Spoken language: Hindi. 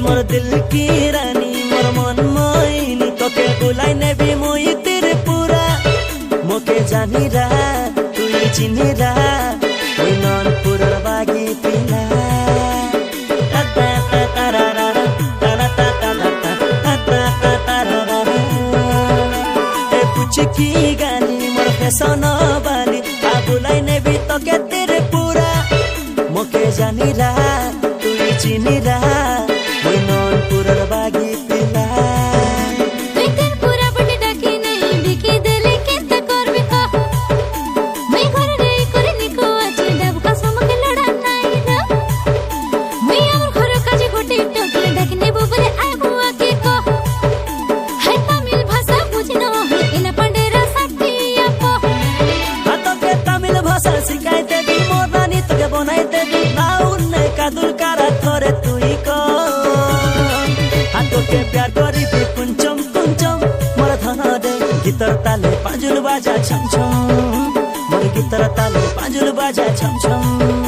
मोर दिल की रानी मोर मन मोइनी तोके बुलाई नेबी मोई तेरे पूरा मोके जानी रहा तुई चिनी रहा ओई नन पुरर बागी पिला की गानी मोर फैशन बाली बुलाई नेबी तोके तेरे पूरा मोके जानी रहा तुई चिनी रहा ओई नन पुरर बागी पिला प्यार करी कुंचम कुंचम मोर धन दे गीतर ताले पांजुल बाजा छम छम मोर गीतर ताले पांजुल बाजा छम छम।